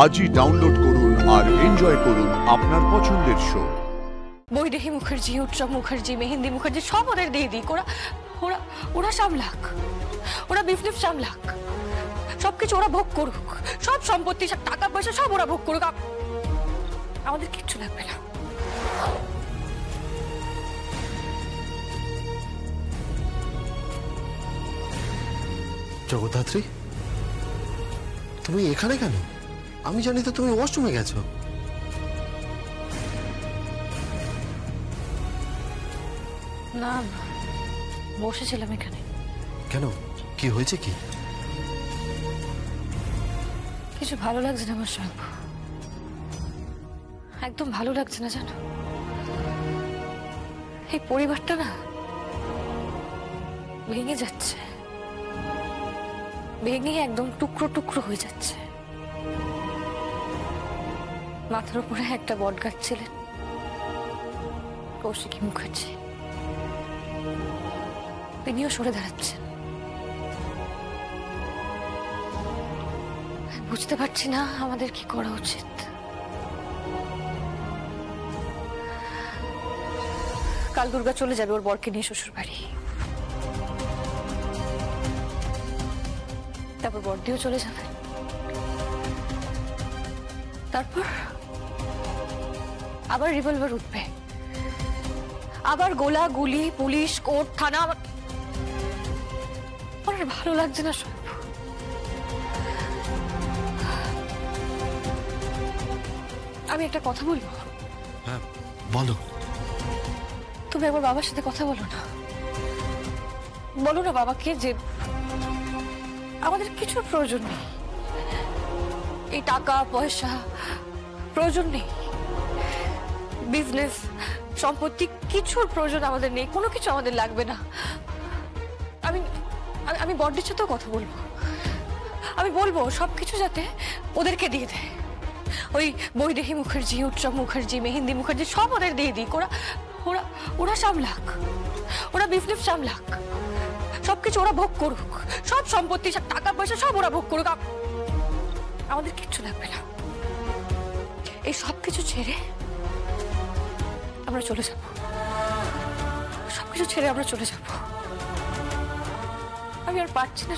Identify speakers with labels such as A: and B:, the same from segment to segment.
A: আজই ডাউনলোড করুন আর এনজয় করুন আপনার পছন্দের শো।
B: বৈদেহী মুখার্জি, উৎসব মুখার্জি, মেহেন্দি মুখার্জি সব ওদের দিয়ে দিই। ওরা সামলাক, ওরা বিজনেস সামলাক, সবকিছু ওরা ভোগ করুক, সব সম্পত্তি সব টাকা পয়সা সব ওরা ভোগ করুক, আমাদের কিচ্ছু লাগবে না।
C: জগদ্ধাত্রী, তুমি এখানে কেন? আমি জানি তো তুমি ওয়াশরুমে গেছো।
B: না, বসেছিলাম এখানে।
C: কেন, কি হয়েছে? কি
B: কিছু ভালো লাগছে না আমার সব, একদম ভালো লাগছে না জানো। এই পরিবারটা না ভেঙে যাচ্ছে, ভেঙে একদম টুকরো টুকরো হয়ে যাচ্ছে। মাথার উপরে একটা বট গাছ ছিলেন কৌশিকী মুখার্জি, তিনিও সরে দাঁড়াচ্ছেন। বুঝতে পারছি না আমাদের কি করা উচিত। কাল দুর্গা চলে যাবে ওর বরকে নিয়ে শ্বশুর বাড়ি, তারপর বড়দিও চলে যাবে, তারপর আবার রিভলভার উঠবে, আবার গোলা গুলি, পুলিশ, কোর্ট, থানা। আমার ভালো লাগছে না সব। আমি একটা কথা বলবো?
C: হ্যাঁ বলো।
B: তুমি একবার বাবার সাথে কথা বলো না, বলো না বাবাকে যে আমাদের কিছুর প্রয়োজন নেই, এই টাকা পয়সা প্রয়োজন নেই, বিজনেস সম্পত্তি কিছুর প্রয়োজন আমাদের নেই, কোনো কিছু আমাদের লাগবে না। আমি আমি বড়দির সাথেও কথা বলবো, আমি বলবো সবকিছু যাতে ওদেরকে দিয়ে দেয়। ওই বৈদেহী মুখার্জি, উৎসব মুখার্জি, মেহেন্দি মুখার্জি সব ওদের দিয়ে দিক। ওরা সামলাক, ওরা বিজনেস সামলাক, সবকিছু ওরা ভোগ করুক, সব সম্পত্তি সব টাকা পয়সা সব ওরা ভোগ করুক, আমাদের কিচ্ছু লাগবে না। এই সবকিছু ছেড়ে আমরা চলে যাব, সবকিছু ছেড়ে আমরা চলে যাব। আমি আর পারছি না।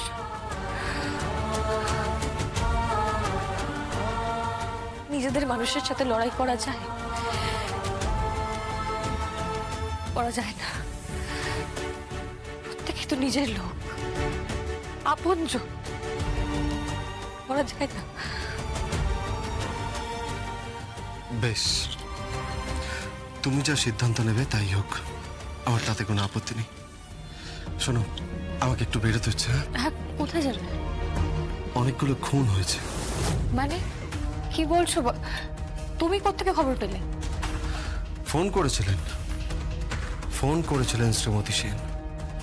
B: নিজেদের মানুষের সাথে লড়াই করা যায়? করা যায় না। প্রত্যেকে তো নিজের লোক, আপনজন, করা যায় না।
C: বেশ, তুমি যা সিদ্ধান্ত নেবে তাই হোক, আমার তাতে কোনো আপত্তি নেই। শোনো, আমাকে একটু বেরোতে হচ্ছে।
B: হ্যাঁ, কোথায় যাবে?
C: অনেকগুলো খুন হয়েছে।
B: মানে কি বলছো? তুমি কোত্থেকে খবর পেলে?
C: ফোন করেছিলেন শ্রীমতী সেন,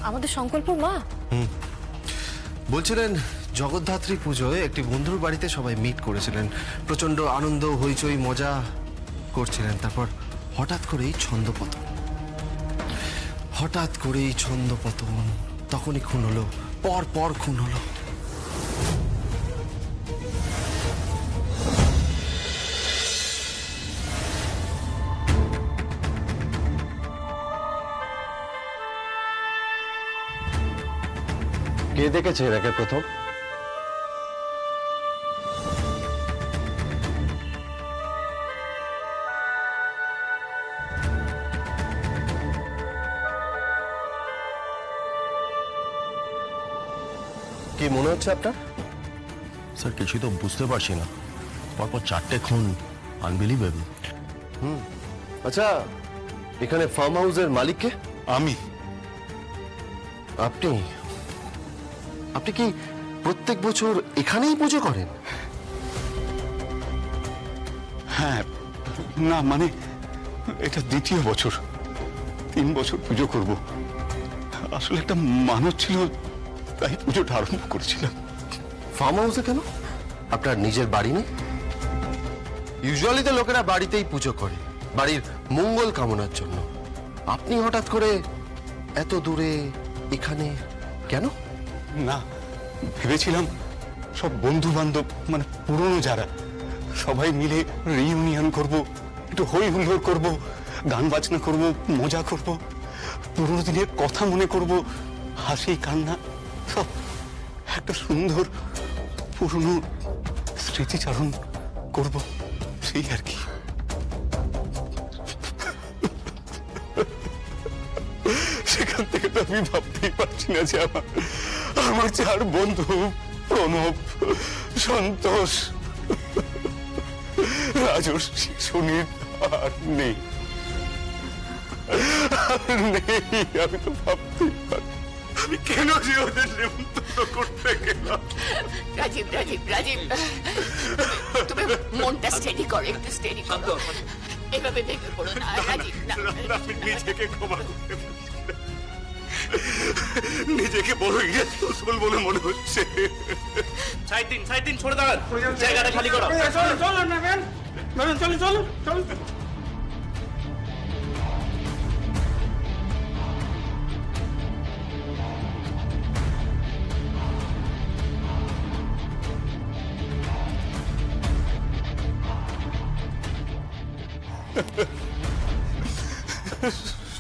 B: আমাদের সংকল্পর মা।
C: বলছিলেন জগদ্ধাত্রী পুজোয় একটি বন্ধুর বাড়িতে সবাই মিট করেছিলেন, প্রচন্ড আনন্দ, হইচই, মজা করছিলেন। তারপর হঠাৎ করেই ছন্দপতন, তখনই খুন হলো, পর খুন হলো। কে দেখেছে এরাকে প্রথম? কি মনে হচ্ছে আপনার?
D: স্যার কিছুই তো বুঝতে পারছি না, পরপর চারটে খুন, আনবিলিভেবল।
C: আচ্ছা, এখানে ফার্ম হাউসের মালিক কে?
D: আমি।
C: আপনি কি প্রত্যেক বছর এখানেই পুজো করেন?
D: হ্যাঁ, না মানে এটা দ্বিতীয় বছর, 3 বছর পুজো করব। আসলে একটা মানত ছিল, তাই পুজোটা আরম্ভ করেছিলাম।
C: ফার্ম হাউসে কেন? আপনার নিজের বাড়ি নেই? ইউজুয়ালি তো লোকেরা বাড়িতেই পুজো করে, বাড়ির মঙ্গল কামনার জন্য। আপনি হঠাৎ করে এত দূরে এখানে কেন?
D: না, ভেবেছিলাম সব বন্ধু বান্ধব, মানে পুরনো যারা, সবাই মিলে রিইউনিয়ন করব, একটু হই হুল্লোড় করব, গান বাজনা করব, মজা করব, পুরোনো দিনের কথা মনে করব, হাসি কান্না সব একটা সুন্দর পুরনো স্মৃতিচারণ করব, সেই আর কি। সেখান থেকে তো আমি ভাবতেই পারছি না যে আমার চার বন্ধু প্রণব, সন্তোষ, রাজর্ষি, সুনীল আর নেই। আমি তো ভাবতেই পারি আমি কেন যে ওদের নেমন্তন্ন করতে গেলাম।
E: রাজীব রাজীব রাজীব, তুমি মনটা স্টেডি করো, একটু স্টেডি করো, এভাবে ভেঙে পড়ো না রাজীব। না,
D: আমি নিজেকে ক্ষমা করতে পারছি না। নিজেকে বড় ইরেসপন্সিবল বলে মনে হচ্ছে।
F: সাইড দিন সরে দাঁড়ান, জায়গাটা খালি করো।
G: চলুন না ম্যাম, চলুন চলুন চলুন।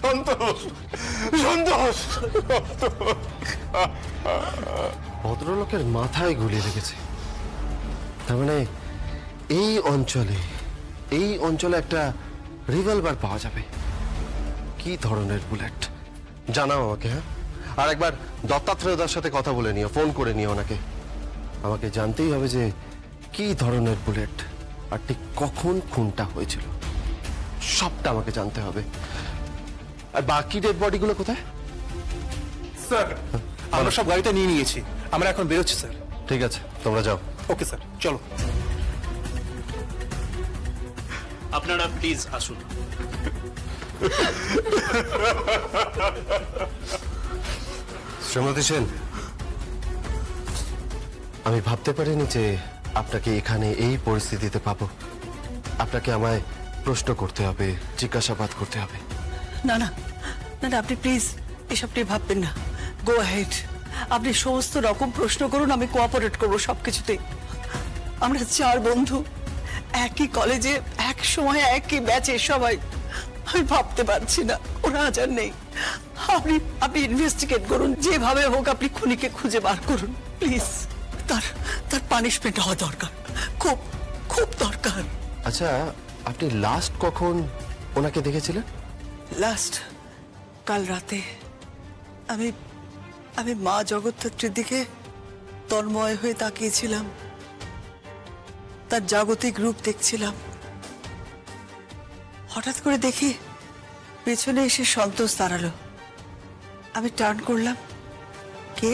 D: সন্তোষ, সন্তোষ,
C: ভদ্রলোকের মাথায় গুলি লেগেছে। তার মানে এই অঞ্চলে একটা রিভলভার পাওয়া যাবে। কি ধরনের বুলেট জানাও আমাকে। হ্যাঁ, আর একবার দত্তাত্রেয়দার সাথে কথা বলে নিও, ফোন করে নিও ওনাকে। আমাকে জানতেই হবে যে কি ধরনের বুলেট আর ঠিক কখন খুনটা হয়েছিল, সবটা আমাকে জানতে হবে। আর বাকি ডেড বডিগুলো কোথায়?
F: স্যার আমরা সব গাড়িতে নিয়ে নিয়েছি, আমরা এখন বেরোচ্ছি স্যার।
C: ঠিক আছে, তোমরা যাও।
F: ওকে স্যার, চলো। আপনারা প্লিজ আসুন।
C: শ্রীমতী সেন, আমি ভাবতে পারিনি যে আপনাকে এখানে এই পরিস্থিতিতে পাবো। আপনাকে আমায় প্রশ্ন করতে হবে, জিজ্ঞাসাবাদ করতে হবে।
H: না না না না, আপনি প্লিজ এসব নিয়ে ভাববেন না। গো হেড, আপনি সমস্ত রকম প্রশ্ন করুন, আমি কোঅপারেট করবো সবকিছুতে। আমরা চার বন্ধু, একই কলেজে, এক সময় একই ব্যাচে সবাই। আমি ভাবতে পারছি না ওরা আজ আর নেই। আপনি ইনভেস্টিগেট করুন, যেভাবে হোক আপনি খুনিকে খুঁজে বার করুন প্লিজ। তার পানিশমেন্ট হওয়া দরকার, খুব খুব দরকার।
C: আচ্ছা, আপনি লাস্ট কখন ওনাকে দেখেছিলেন?
H: লাস্ট কাল রাতে আমি মা জগদ্ধাত্রীর দিকে তন্ময় হয়ে তাকিয়েছিলাম, তার জাগতিক রূপ দেখছিলাম। হঠাৎ করে দেখি পেছনে এসে সন্তোষ দাঁড়ালো। আমি টার্ন করলাম, কে?